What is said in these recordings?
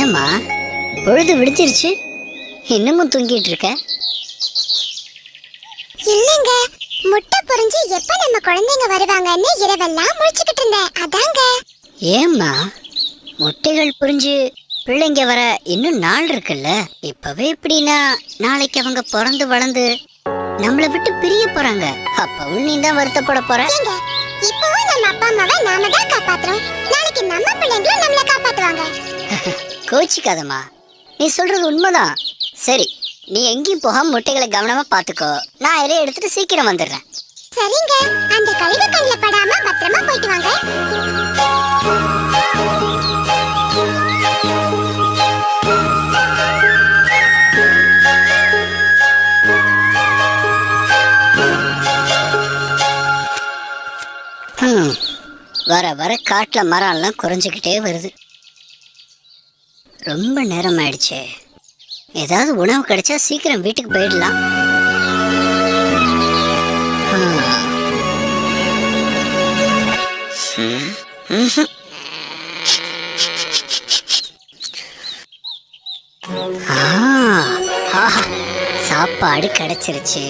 என்னம்மா பொழுது விடுச்சிருச்சு, இன்னமும் தூங்கிட்டு இருக்க? இல்லங்க, முட்டை பொரிஞ்சு எப்ப நம்ம குழந்தைங்க வருவாங்கன்னு இரவெல்லாம் முழிச்சுக்கிட்டு இருந்தேன். அதாங்க. ஏம்மா, முட்டைகள் புரிஞ்சு பிள்ளைங்க வர இன்னும் நாள் இருக்குல்ல. இப்பவே இப்படின்னா நாளைக்கு அவங்க பிறந்து வளர்ந்து நம்மளை விட்டு பிரிய போறாங்க. அப்பவும் நீ தான் வருத்தப்பட போற. இப்பவும் நம்ம அப்பா அம்மாவை நாம தான் காப்பாத்துறோம். நாளைக்கு நம்ம பிள்ளைங்களும் நம்மள காப்பாத்துவாங்க. கோச்சிக்காதம்மா, நீ சொல்றது உண்மைதான். சரி, நீ எங்கேயும் போகாம முட்டைகளை கவனமா பாத்துக்கோ. நான் இறைய எடுத்துட்டு சீக்கிரம் வந்துடுறேன். சரிங்க, அந்த கழிவு கண்ணில் படாம பத்திரமா போயிட்டு வாங்க. வர வர காட்டுல மரம்லாம் குறைஞ்சிக்கிட்டே வருது. ரொம்ப நேரம் ஆயிடுச்சு. ஏதாவது உணவு கிடைச்சா சீக்கிரம் வீட்டுக்கு போயிடலாம். சாப்பாடு கிடைச்சிருச்சு.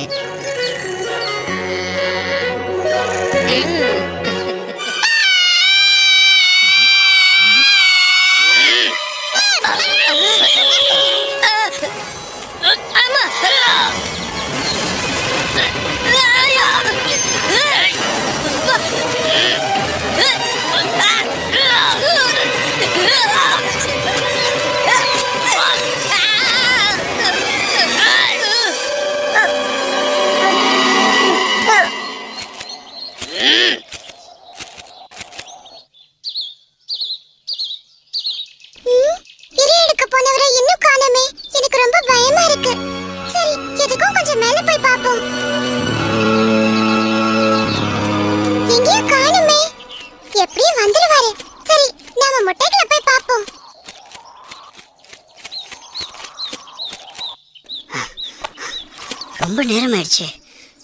ரொம்ப நேரம் ஆயிடுச்சு.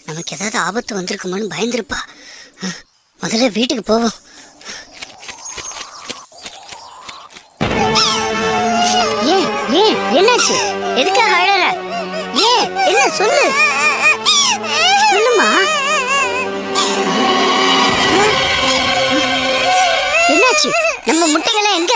நமக்கு ஏதாவது ஆபத்து வந்திருக்குமோன்னு பயந்துருப்பா. முதல்ல வீட்டுக்கு போவோம். ஏன் ஏன் என்னாச்சு? எதுக்காக அழற? ஏன் என்ன சொல்லு, சொல்லுமா. என்னாச்சு? நம்ம முட்டைகளை எங்க?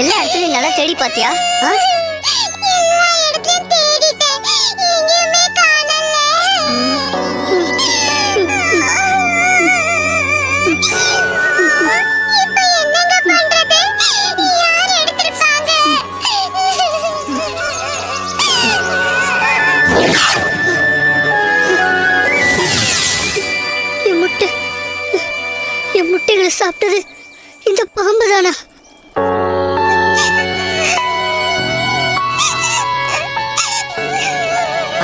எல்லா இடத்துலயும் நல்லா தேடி பாத்தியா? என் முட்டைகளை சாப்பிட்டது இந்த பாம்பு தானா?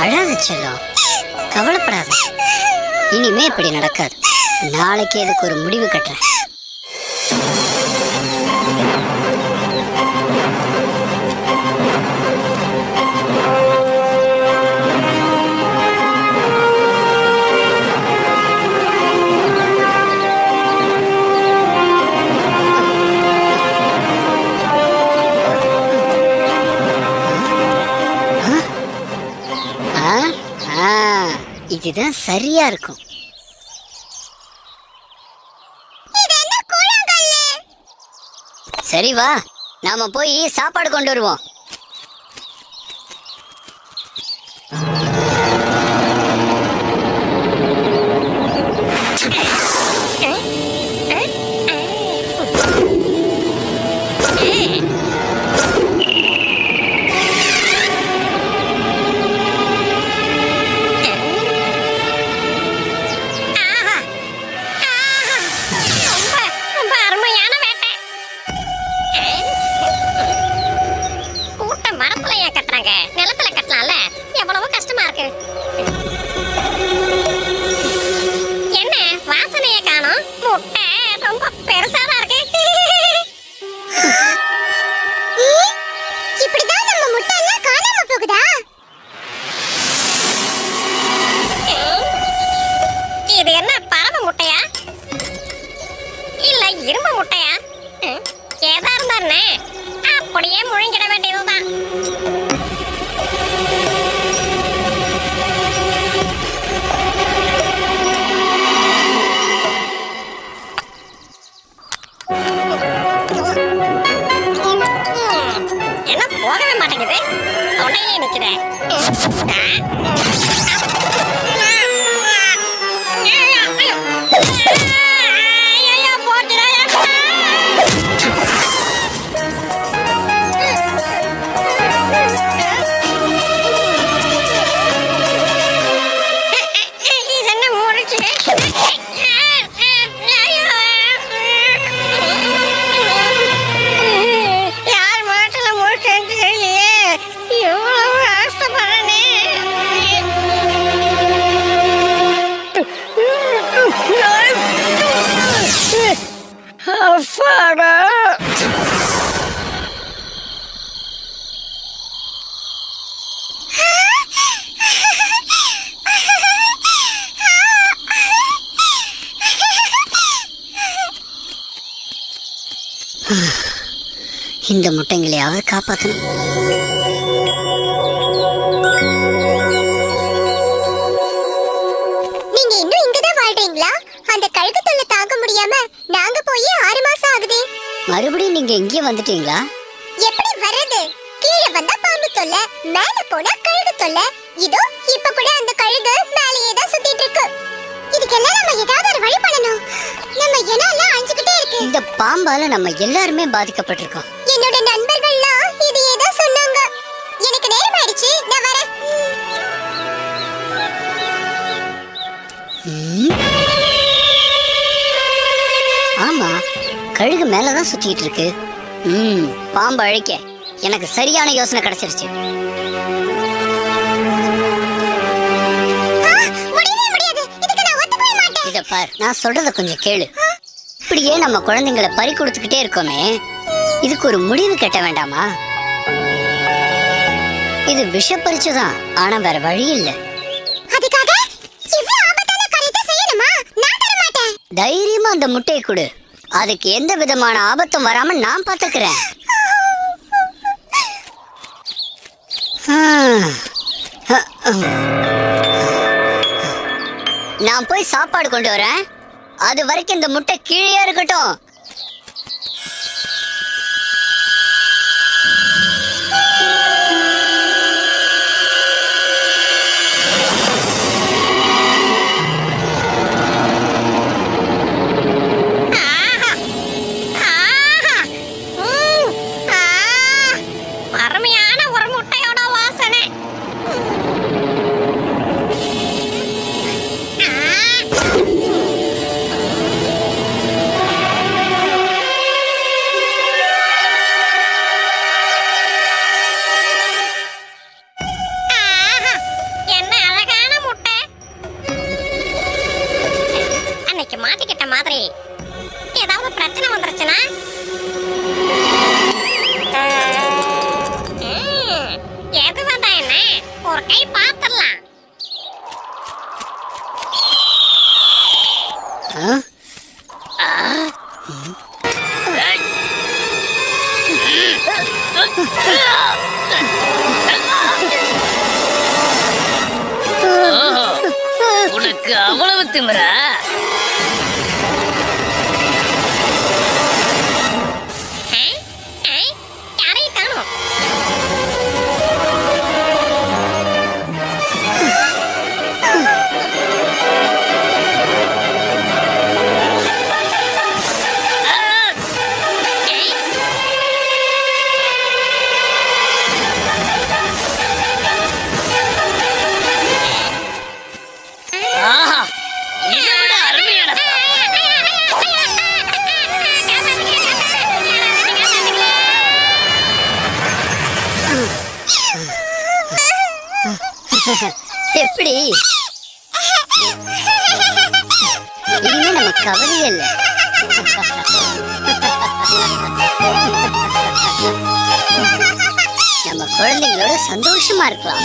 அழாத செல்லம், கவலைப்படாத. இனிமே இப்படி நடக்காது. நாளைக்கு இதுக்கு ஒரு முடிவு கட்டுறேன். இதுதான் சரியா இருக்கும். சரி வா, நாம போய் சாப்பாடு கொண்டு வருவோம். சூப்பர்ண்ணே. அப்படியே முழுங்கிட வேண்டியதுதான். என்ன போகவே மாட்டேங்குது, தொண்டையே நிக்கிறேன். இந்த முட்டைங்களையாவது காப்பாற்றணும். நீங்க இன்னும் இங்கதான் வாழ்றீங்களா? அந்த கழுகு தொல்லை தாங்க முடியாம நாங்க போய் 6 மாசம் ஆகுது. மறுபடியும் நீங்க இங்கே வந்துட்டீங்களா? எப்படி வர்றது? கீழே வந்தா பாம்பு தொல்லை, மேல போனா கழுகு தொல்லை. இதோ இப்ப கூட அந்த கழுகு மேலேயே தான் சுத்திட்டு இருக்கு. இதுக்கெல்லாம் நம்ம ஏதாவது ஒரு வழி பண்ணணும். நம்ம எல்லாம் அழிஞ்சுக்கிட்டே இருக்கு. இந்த பாம்பால நம்ம எல்லாருமே பாதிக்கப்பட்டிருக்கோம். என்னோட நண்பர்கள்லாம் இதையே தான் சொன்னாங்க. எனக்கு நேரம் ஆயிடுச்சு, நான் வரேன். ஆமா, கழுகு மேலதான் சுத்திட்டு இருக்கு. பாம்பு அழிக்க எனக்கு சரியான யோசனை கிடைச்சிருச்சு. இத பார், நான் சொல்றத கொஞ்சம் கேளு. இப்படியே நம்ம குழந்தைங்களை பறி கொடுத்துக்கிட்டே இருக்கோமே, இதுக்கு ஒரு முடிவு கட்ட வேண்டாமா? இது விஷ பறிச்சுதான், ஆனா வேற வழி இல்ல. அதுக்காக இவ்ளோ ஆபத்தான காரியத்தை செய்யணுமா? நான் தர மாட்டேன். தைரியமா அந்த முட்டையை கொடு. அதுக்கு எந்த விதமான ஆபத்தும் வராம நான் பாத்துக்கிறேன். நான் போய் சாப்பாடு கொண்டு வரேன். அது வரைக்கும் இந்த முட்டை கீழே இருக்கட்டும். அருமையான ஒரு முட்டையோட வாசனை. என்ன அழகான முட்டை. அன்னைக்கு மாட்டிக்கிட்ட மாதிரி ஏதாவது பிரச்சனை வந்துருச்சுன்னா எது வந்தா என்ன, ஒரு கை பார்த்துடலாம். உனக்கு அவ்வளவு திமிரா? யாரையும் காணோம். ஆஹா, இதை விட அருமையான எப்படி இனிமே நம்ம கவலையே இல்லை. நம்ம குழந்தைங்களோட சந்தோஷமா இருக்கலாம்.